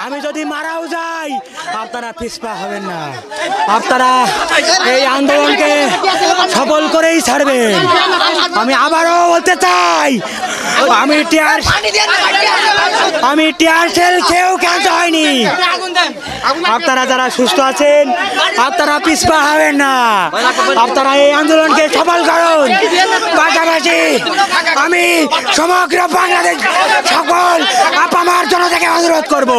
আমি যদি মারাও যাই আপনারা পিছপা হবেন না, আপনারা এই আন্দোলনকে সফল করেই ছাড়বেন। আমি আবারও বলতে চাই, আমি টিয়ার সেল কেউ কেনতে হয়নি। আপনারা যারা সুস্থ আছেন আপনারা পিছপা হবেন না, আপনারা এই আন্দোলনকে সফল করুন। পাশাপাশি আমি সমগ্র বাংলাদেশ সকল আপামার জনতাকে অনুরোধ করব,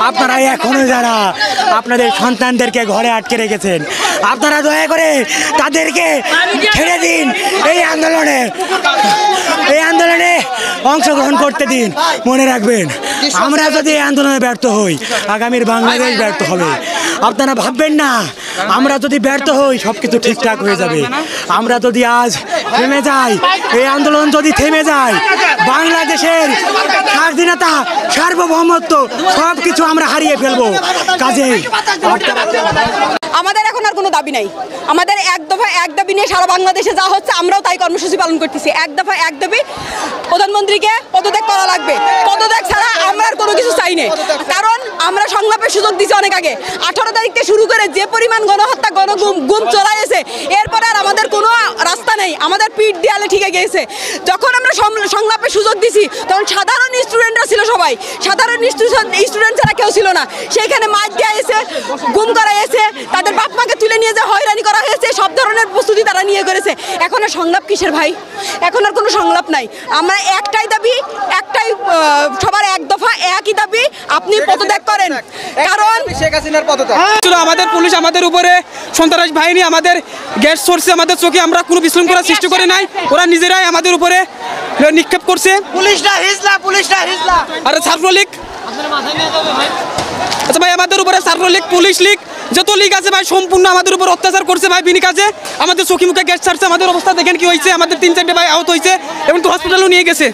আপনারা এখনো যারা আপনাদের সন্তানদেরকে ঘরে আটকে রেখেছেন আপনারা দয়া করে তাদেরকে ছেড়ে দিন, এই আন্দোলনে অংশগ্রহণ করতে দিন। মনে রাখবেন, আমরা যদি এই আন্দোলনে ব্যর্থ হই আগামীর বাংলাদেশ ব্যর্থ হবে। আপনারা ভাববেন না আমরা যদি ব্যর্থ হই সব কিছু ঠিকঠাক হয়ে যাবে। আমরা যদি আজ থেমে যাই, এই আন্দোলন যদি থেমে যায়, বাংলাদেশের স্বাধীনতা সার্বভৌমত্ব সব কিছু আমরা হারিয়ে ফেলবো। কাজেই আমাদের এখন আর কোনো দাবি নাই। আমাদের এক দফা এক দাবি নিয়ে সারা বাংলাদেশে যা হচ্ছে আমরাও তাই কর্মসূচি পালন করতেছি। এক দফা এক দাবি, প্রধানমন্ত্রীকে পদত্যাগ করা লাগবে। পদত্যাগ ছাড়া আমরা আর কোনো কিছু চাই না। কারণ আমরা সংলাপের সুযোগ দিচ্ছি অনেক আগে। 18 তারিখ থেকে শুরু করে যে পরিমাণ গণহত্যা গুম চলাইছে, এরপরে আর আমাদের কোনো রাস্তা নেই। আমাদের পিঠ দেয়ালে ঠিকে গিয়েছে। যখন আমরা সংলাপের সুযোগ দিছি তখন সাধারণ স্টুডেন্টরা ছিল, সবাই সাধারণ স্টুডেন্ট ছাড়া কেউ ছিল না। সেইখানে মাছ দেওয়া হয়েছে, গুম করা হয়েছে, তাদের বাপ মাকে তুলে নিয়ে যে হয়রানি করা হয়েছে, সব ধরনের প্রস্তুতি তারা নিয়ে করেছে। এখন আর সংলাপ কিসের ভাই? এখন আর কোনো সংলাপ নাই। আমরা একটাই দাবি, একটাই সবার এক দফা একই দাবি, আপনি পদত্যাগ করেন। কারণ শেখ হাসিনার পদত্যাগ আমাদের পুলিশ আমাদের উপরে সন্ত্রাস বাহিনী আমাদের গ্যাস সরছে আমাদের চোখে, আমরা কোনো বিশৃঙ্খলা সৃষ্টি করে নাই। ওরা নিজেরাই আমাদের উপরে নিক্ষেপ করছে। পুলিশটা হিজলা আরে ছাত্রলীগ, আচ্ছা ভাই আমাদের উপরে ছাত্রলীগ পুলিশ লীগ যত লীগ আছে ভাই সম্পূর্ণ আমাদের উপর অত্যাচার করছে ভাই। বিনি কাজে আমাদের চোখে মুখে গ্যাস ছাড়ছে। আমাদের অবস্থা দেখেন কি হয়েছে। আমাদের 3-4 ভাই আহত হয়েছে এবং তো হসপিটালও নিয়ে গেছে।